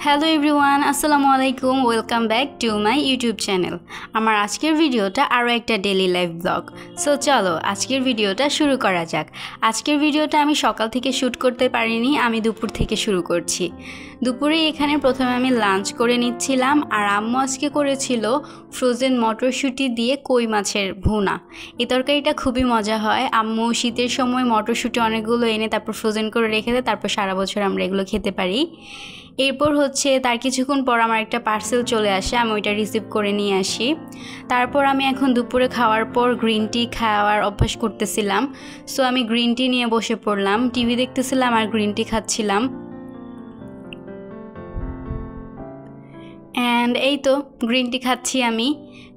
Hello everyone, আসসালামু আলাইকুম। Welcome back to my YouTube channel. আমার আজকের ভিডিওটা আরও একটা ডেইলি লাইফ ব্লগ। সো চলো আজকের ভিডিওটা শুরু করা যাক। আজকের ভিডিওটা আমি সকাল থেকে শ্যুট করতে পারিনি, আমি দুপুর থেকে শুরু করছি। দুপুরে এখানে প্রথমে আমি লাঞ্চ করে নিচ্ছিলাম, আর আম্মু আজকে করেছিল ফ্রোজেন মটরশুঁটি দিয়ে কই মাছের ভুনা। এই তরকারিটা খুবই মজা হয়। আম্মু শীতের সময় মটরশুঁটি অনেকগুলো এনে তারপর ফ্রোজেন করে রেখে দেয়, তারপর সারা বছর আমরা এগুলো খেতে পারি। এরপর তার কিছুক্ষণ পর আমার একটা পার্সেল চলে আসে, আমি ওইটা রিসিভ করে নিয়ে আসি। তারপর আমি এখন দুপুরে খাওয়ার পর গ্রিন টি খাওয়ার অভ্যাস করতেছিলাম। সো আমি গ্রিন টি নিয়ে বসে পড়লাম, টিভি দেখতেছিলাম আর গ্রিন টি খাচ্ছিলাম। অ্যান্ড এই তো গ্রিন টি খাচ্ছি আমি।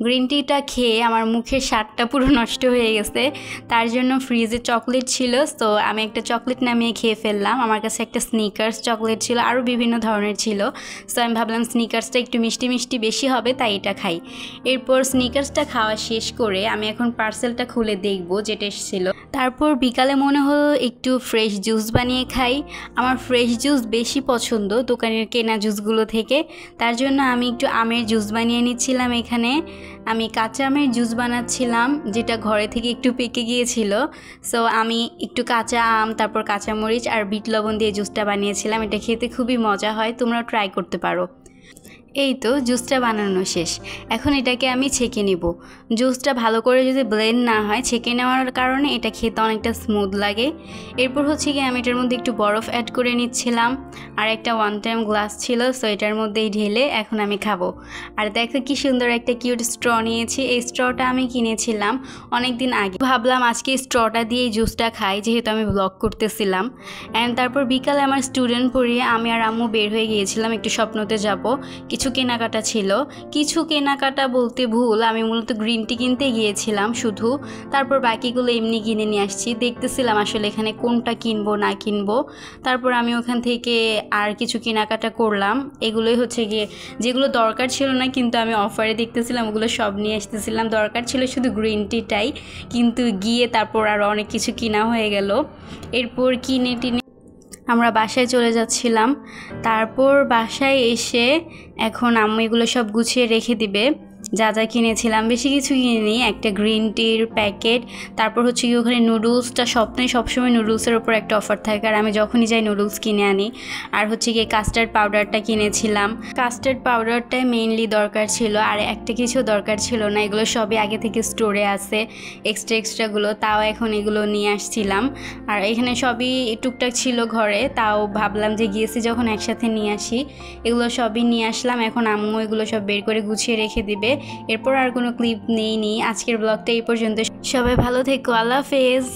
গ্রিন টিটা খেয়ে আমার মুখের স্বাদটা পুরো নষ্ট হয়ে গেছে। তার জন্য ফ্রিজে চকলেট ছিল, তো আমি একটা চকলেট নামিয়ে খেয়ে ফেললাম। আমার কাছে একটা স্নিকার্স চকলেট ছিল, আরও বিভিন্ন ধরনের ছিল। সো আমি ভাবলাম স্নিকার্সটা একটু মিষ্টি মিষ্টি বেশি হবে, তাই এটা খাই। এরপর স্নিকার্সটা খাওয়া শেষ করে আমি এখন পার্সেলটা খুলে দেখব যেটা এসেছিল। তারপর বিকালে মনে হলো একটু ফ্রেশ জুস বানিয়ে খাই। আমার ফ্রেশ জুস বেশি পছন্দ দোকানের কেনা জুসগুলো থেকে, তার জন্য আমি একটু আমের জুস বানিয়ে নিচ্ছিলাম। এখানে আমি কাঁচা আমের জুস বানাচ্ছিলাম, যেটা ঘরে থেকে একটু পেকে গিয়েছিল। সো আমি একটু কাঁচা আম, তারপর কাঁচামরিচ আর বিট লবণ দিয়ে জুসটা বানিয়েছিলাম। এটা খেতে খুবই মজা হয়, তোমরাও ট্রাই করতে পারো। এই তো জুসটা বানানো শেষ, এখন এটাকে আমি ছেঁকে নিব। জুসটা ভালো করে যদি ব্লেন্ড না হয়, ছেঁকে নেওয়ার কারণে এটা খেতে অনেকটা স্মুথ লাগে। এরপর কি আমি এটার মধ্যে একটু বরফ অ্যাড করে নিচ্ছিলাম, আর একটা ওয়ান টাইম গ্লাস ছিল, সো এটার মধ্যেই ঢেলে এখন আমি খাবো। আর দেখো কি সুন্দর একটা কিউট স্ট্র নিয়েছি। এই স্ট্রটা আমি কিনেছিলাম অনেক দিন আগে, ভাবলাম আজকে স্ট্রটা দিয়ে জুসটা খাই, যেহেতু আমি ব্লগ করতেছিলাম। অ্যান্ড তারপর বিকালে আমার স্টুডেন্ট পড়িয়ে আমি আর আম্মু বের হয়ে গিয়েছিলাম, একটু স্বপ্নতে যাব। কিছু কেনাকাটা ছিল, কিছু কেনাকাটা বলতে ভুল, আমি মূলত গ্রিন টি কিনতে গিয়েছিলাম শুধু। তারপর বাকিগুলো এমনি কিনে নিয়ে আসছি, দেখতেছিলাম আসলে এখানে কোনটা কিনবো না কিনবো। তারপর আমি ওখান থেকে আর কিছু কেনাকাটা করলাম। এগুলোই গিয়ে যেগুলো দরকার ছিল না কিন্তু আমি অফারে দেখতেছিলাম, ওগুলো সব নিয়ে আসতেছিলাম। দরকার ছিল শুধু গ্রিন টিটাই, কিন্তু গিয়ে তারপর আরও অনেক কিছু কিনা হয়ে গেল। এরপর কিনে টিনে আমরা বাসায় চলে যাচ্ছিলাম। তারপর বাসায় এসে এখন আম্মু এগুলো সব গুছিয়ে রেখে দিবে। যা যা কিনেছিলাম বেশি কিছু কিনিনি, একটা গ্রিন টির প্যাকেট, তারপর কি ওখানে নুডলসটা সবসময় নুডলসের ওপর একটা অফার থাকে, আর আমি যখনই যাই নুডলস কিনে আনি। আর গিয়ে কাস্টার্ড পাউডারটা কিনেছিলাম। কাস্টার্ড পাউডারটাই মেইনলি দরকার ছিল, আর একটা কিছু দরকার ছিল না। এগুলো সবই আগে থেকে স্টোরে আছে, এক্সট্রাগুলো, তাও এখন এগুলো নিয়ে আসছিলাম। আর এখানে সবই টুকটাক ছিল ঘরে, তাও ভাবলাম যে গিয়েছি যখন একসাথে নিয়ে আসি। এগুলো সবই নিয়ে আসলাম, এখন আম্মু এগুলো সব বের করে গুছিয়ে রেখে দিবে। এরপর আর কোনো ক্লিপ নেইনি। আজকের ব্লগটা এই পর্যন্ত। সবাই ভালো থেকো, আল্লাহ হাফেজ।